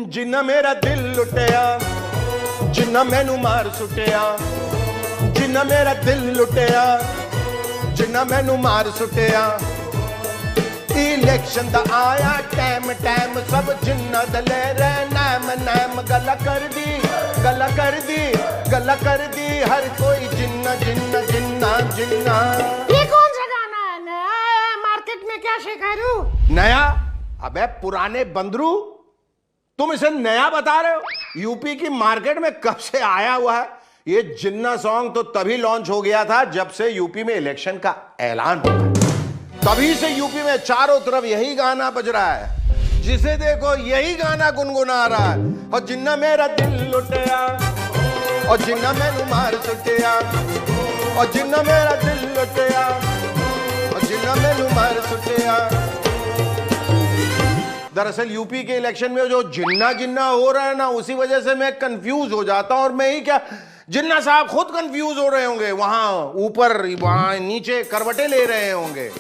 जिन्ना मेरा दिल लुटिया, जिन्ना मैनू मार सुटिया, जिन्ना मेरा दिल लुटिया, जिन्ना मैनू मार सुटिया। इलेक्शन दा आया टाइम टाइम सब जिन्ना दले रहे नैम नैम गला कर दी, गला कर दी, गला कर दी हर कोई जिन्ना जिन्ना जिन्ना जिन्ना। ये कौन सा गाना है? नया है मार्केट में, क्या शिकारू? नया? अबे पुराने बंदरू, तुम इसे नया बता रहे हो? यूपी की मार्केट में कब से आया हुआ है ये जिन्ना सॉन्ग? तो तभी लॉन्च हो गया था जब से यूपी में इलेक्शन का ऐलान हुआ। तभी से यूपी में चारों तरफ यही गाना बज रहा है, जिसे देखो यही गाना गुनगुना रहा है। और जिन्ना मेरा दिल लुटिया, और जिन्ना मैनू मार सुटिया, और जिन्ना मेरा दिल लुटिया, और जिन्ना मैनू मार सुटिया। दरअसल यूपी के इलेक्शन में जो जिन्ना जिन्ना हो रहा है ना, उसी वजह से मैं कंफ्यूज हो जाता हूं। और मैं ही क्या, जिन्ना साहब खुद कंफ्यूज हो रहे होंगे, वहां ऊपर वहां नीचे करवटें ले रहे होंगे,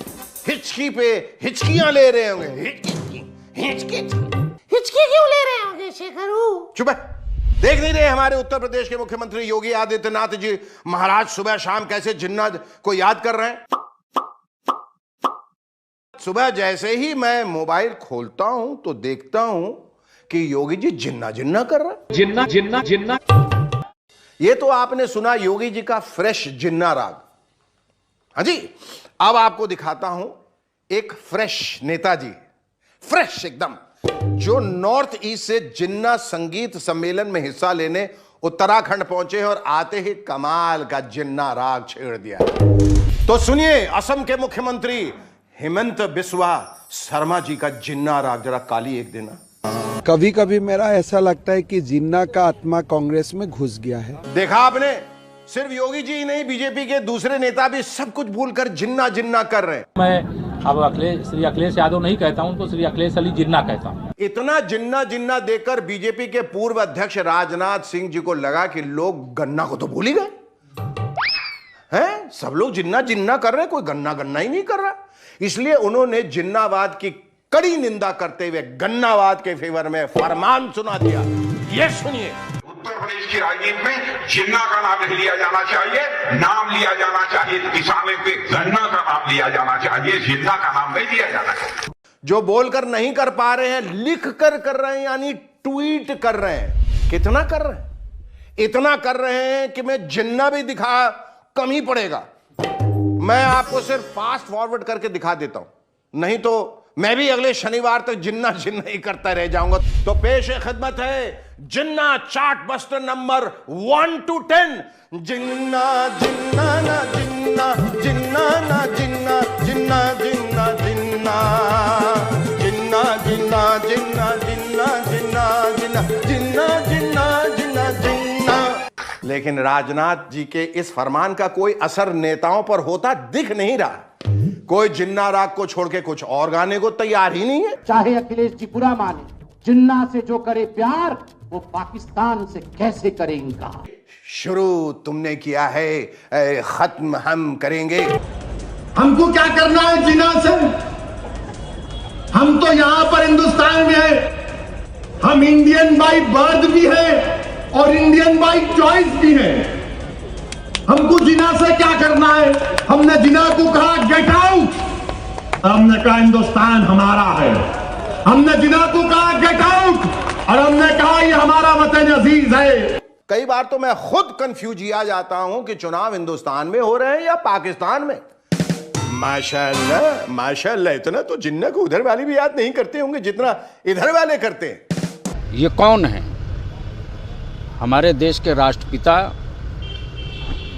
हिचकी पे हिचकियां ले रहे होंगे। हिचकी क्यों ले रहे होंगे शेखरू? चुप है, देख नहीं रहे हमारे उत्तर प्रदेश के मुख्यमंत्री योगी आदित्यनाथ जी महाराज सुबह शाम कैसे जिन्ना को याद कर रहे हैं? सुबह जैसे ही मैं मोबाइल खोलता हूं तो देखता हूं कि योगी जी जिन्ना जिन्ना कर रहे हैं। जिन्ना जिन्ना जिन्ना। ये तो आपने सुना योगी जी का फ्रेश जिन्ना राग। हाँ जी, अब आपको दिखाता हूं एक फ्रेश नेताजी, फ्रेश एकदम, जो नॉर्थ ईस्ट से जिन्ना संगीत सम्मेलन में हिस्सा लेने उत्तराखंड पहुंचे और आते ही कमाल का जिन्ना राग छेड़ दिया। तो सुनिए असम के मुख्यमंत्री हेमंत बिस्वा शर्मा जी का जिन्ना राग, जरा काली एक देना। कभी कभी मेरा ऐसा लगता है कि जिन्ना का आत्मा कांग्रेस में घुस गया है। देखा आपने, सिर्फ योगी जी ही नहीं, बीजेपी के दूसरे नेता भी सब कुछ भूलकर जिन्ना जिन्ना कर रहे हैं। मैं अब श्री अखिलेश यादव नहीं कहता हूं, उनको श्री अखिलेश अली जिन्ना कहता हूं। इतना जिन्ना जिन्ना देकर बीजेपी के पूर्व अध्यक्ष राजनाथ सिंह जी को लगा कि लोग गन्ना को तो भूल ही गए हैं। सब लोग जिन्ना जिन्ना कर रहे हैं, कोई गन्ना गन्ना ही नहीं कर रहा। इसलिए उन्होंने जिन्नावाद की कड़ी निंदा करते हुए गन्नावाद के फेवर में फरमान सुना दिया। ये सुनिए। उत्तर प्रदेश की राजनीति में जिन्ना का नाम नहीं लिया जाना चाहिए, नाम लिया जाना चाहिए किसानों के गन्ना का नाम लिया जाना चाहिए, जिन्ना का नाम नहीं लिया जाना चाहिए। जो बोलकर नहीं कर पा रहे हैं, लिख कर रहे हैं, यानी ट्वीट कर रहे हैं। कितना कर रहे हैं? इतना कर रहे हैं कि मैं जिन्ना भी दिखा कम ही पड़ेगा। मैं आपको सिर्फ फास्ट फॉरवर्ड करके दिखा देता हूं, नहीं तो मैं भी अगले शनिवार तक जिन्ना जिन्ना ही करता रह जाऊंगा। तो पेश खिदमत है जिन्ना चार्ट बस्टर नंबर 1 to 10। जिन्ना जिन्ना ना जिन्ना, जिन्ना ना जिन्ना, जिन्ना जिन्ना जिन्ना, जिन्ना जिन्ना जिन्ना, जिन्ना जिन्ना जिन्ना, जिन्ना जिन्ना जिन्ना जिन्ना। लेकिन राजनाथ जी के इस फरमान का कोई असर नेताओं पर होता दिख नहीं रहा। कोई जिन्ना राग को छोड़ के कुछ और गाने को तैयार ही नहीं है। चाहे अखिलेश जी बुरा माने, जिन्ना से जो करे प्यार वो पाकिस्तान से कैसे करेगा। शुरू तुमने किया है, खत्म हम करेंगे। हमको क्या करना है जिन्ना से? हम तो यहां पर हिंदुस्तान में है, हम इंडियन बाई बर्थ भी है और इंडियन बाई चॉइस भी है। हमको जिन्ना से क्या करना है? हमने जिन्ना को कहा गेट आउट, हमने कहा हिंदुस्तान हमारा है। हमने जिन्ना को कहा गेट आउट और हमने कहा ये हमारा वतन अजीज है। कई बार तो मैं खुद कंफ्यूज आ जाता हूं कि चुनाव हिंदुस्तान में हो रहे हैं या पाकिस्तान में। माशाल्लाह माशाल्लाह, इतना तो जिन्ना को उधर वाले भी याद नहीं करते होंगे जितना इधर वाले करते हैं। ये कौन है? हमारे देश के राष्ट्रपिता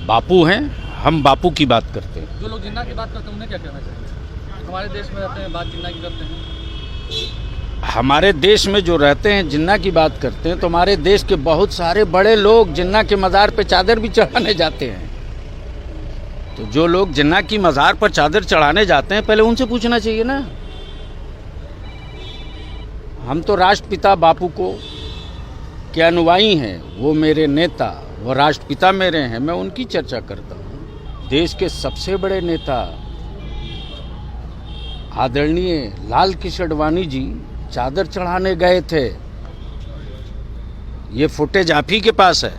बापू हैं। हम बापू की बात करते हैं। जो लोग जिन्ना की बात करते हैं उन्हें क्या कहना चाहिए? हमारे देश में रहते हैं, बात जिन्ना की करते हैं। हमारे देश में जो रहते हैं जिन्ना की बात करते हैं, तो हमारे देश के बहुत सारे बड़े लोग जिन्ना के मज़ार पे चादर भी चढ़ाने जाते हैं। तो जो लोग जिन्ना की मज़ार पर चादर चढ़ाने जाते हैं, पहले उनसे पूछना चाहिए ना। हम तो राष्ट्रपिता बापू को के अनुयायी हैं, वो मेरे नेता, वो राष्ट्रपिता मेरे हैं, मैं उनकी चर्चा करता हूँ। देश के सबसे बड़े नेता आदरणीय लाल कृष्ण आडवाणी जी चादर चढ़ाने गए थे ये फुटेज आप ही के पास है,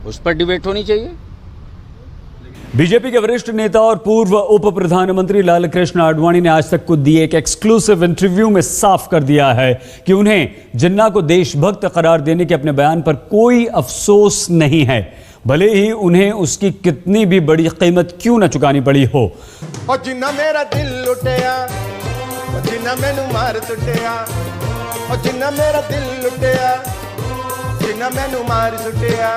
उस पर डिबेट होनी चाहिए। बीजेपी के वरिष्ठ नेता और पूर्व उप प्रधानमंत्री लालकृष्ण आडवाणी ने आज तक को दिए एक एक्सक्लूसिव इंटरव्यू में साफ कर दिया है कि उन्हें जिन्ना को देशभक्त करार देने के अपने बयान पर कोई अफसोस नहीं है, भले ही उन्हें उसकी कितनी भी बड़ी कीमत क्यों न चुकानी पड़ी हो। और जिन्ना मेरा दिल लुटिया, जिन्ना मैनू मार सुटिया, और जिन्ना मेरा दिल लुटिया, जिन्ना मैनू मार सुटिया।